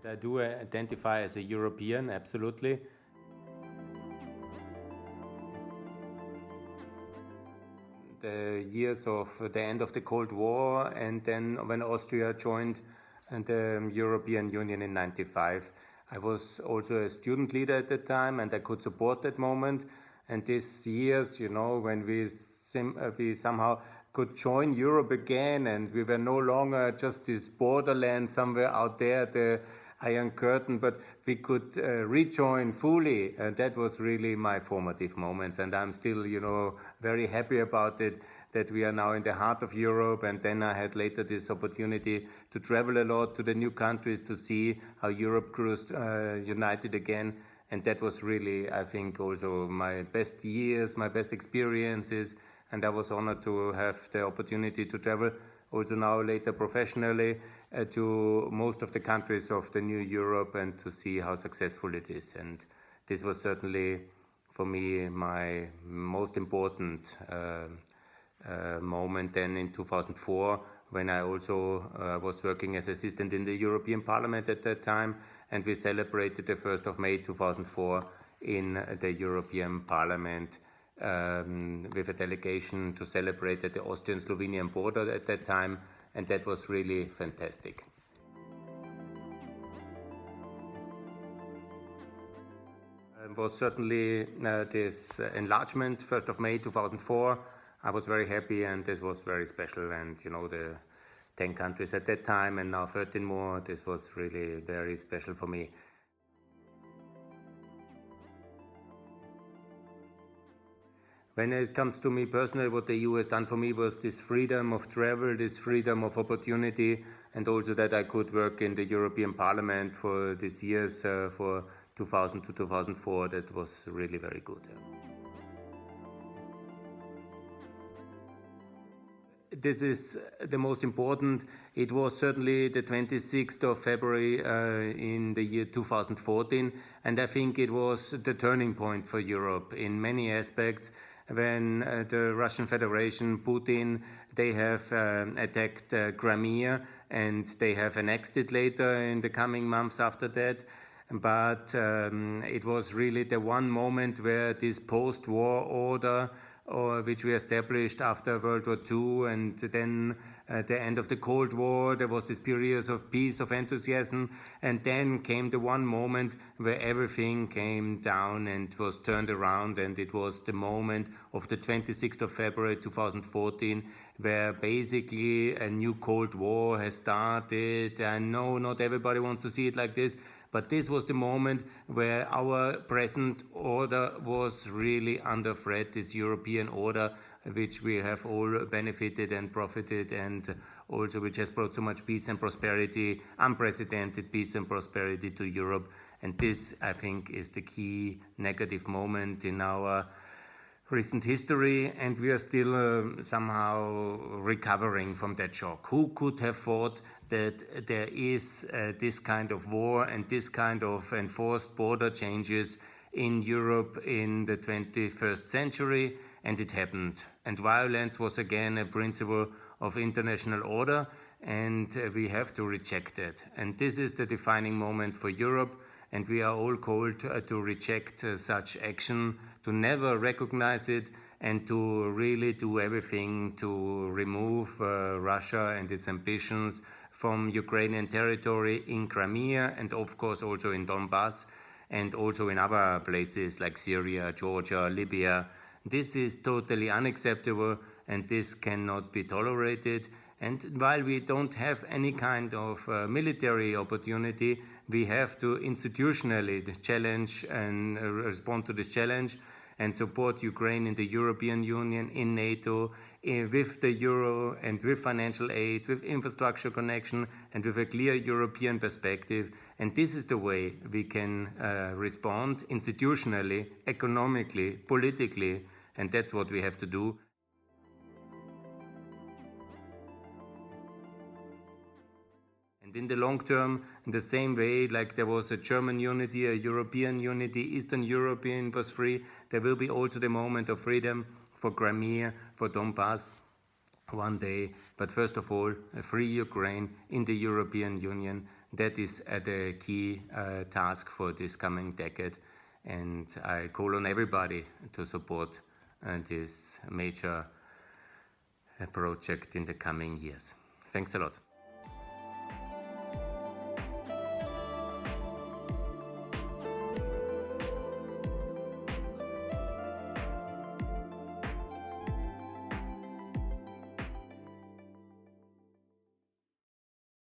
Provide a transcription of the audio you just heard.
I do identify as a European, absolutely. The years of the end of the Cold War, and then when Austria joined the European Union in '95. I was also a student leader at that time, and I could support that moment. And these years, when we somehow could join Europe again, and we were no longer just this borderland somewhere out there, the Iron Curtain, but we could rejoin fully, and that was really my formative moments. And I'm still, very happy about it, that we are now in the heart of Europe. And then I had later this opportunity to travel a lot to the new countries to see how Europe grew united again. And that was really, I think, also my best years, my best experiences. And I was honored to have the opportunity to travel also now later professionally to most of the countries of the new Europe and to see how successful it is. And this was certainly for me my most important moment then in 2004, when I also was working as assistant in the European Parliament at that time, and we celebrated the 1st of May 2004 in the European Parliament with a delegation to celebrate at the Austrian-Slovenian border at that time, and that was really fantastic. It was certainly this enlargement, 1st of May 2004. I was very happy, and this was very special. And the 10 countries at that time and now 13 more, this was really very special for me. When it comes to me personally, what the EU has done for me was this freedom of travel, this freedom of opportunity, and also that I could work in the European Parliament for these years, for 2000 to 2004. That was really very good. This is the most important. It was certainly the 26th of February in the year 2014, and I think it was the turning point for Europe in many aspects. When the Russian Federation, Putin, they have attacked Crimea, and they have annexed it later in the coming months after that. But it was really the one moment where this post-war order, which we established after World War II, and then at the end of the Cold War, there was this period of peace, of enthusiasm, and then came the one moment where everything came down and was turned around, and it was the moment of the 26th of February 2014, where basically a new Cold War has started. I know not everybody wants to see it like this, but this was the moment where our present order was really under threat, this European order, which we have all benefited and profited, and also which has brought so much peace and prosperity, unprecedented peace and prosperity to Europe. And this, I think, is the key negative moment in our recent history, and we are still somehow recovering from that shock. Who could have thought that there is this kind of war and this kind of enforced border changes in Europe in the 21st century? And it happened. And violence was again a principle of international order, and we have to reject it. And this is the defining moment for Europe. And we are all called to reject such action, to never recognize it, and to really do everything to remove Russia and its ambitions from Ukrainian territory in Crimea, and of course also in Donbass, and also in other places like Syria, Georgia, Libya. This is totally unacceptable, and this cannot be tolerated. And while we don't have any kind of military opportunity, we have to institutionally challenge and respond to this challenge and support Ukraine in the European Union, in NATO, with the euro and with financial aid, with infrastructure connection, and with a clear European perspective. And this is the way we can respond institutionally, economically, politically, and that's what we have to do. And in the long term, in the same way, like there was a German unity, a European unity, Eastern European was free, there will be also the moment of freedom for Crimea, for Donbass one day. But first of all, a free Ukraine in the European Union, That is the key task for this coming decade, and I call on everybody to support this major project in the coming years. Thanks a lot.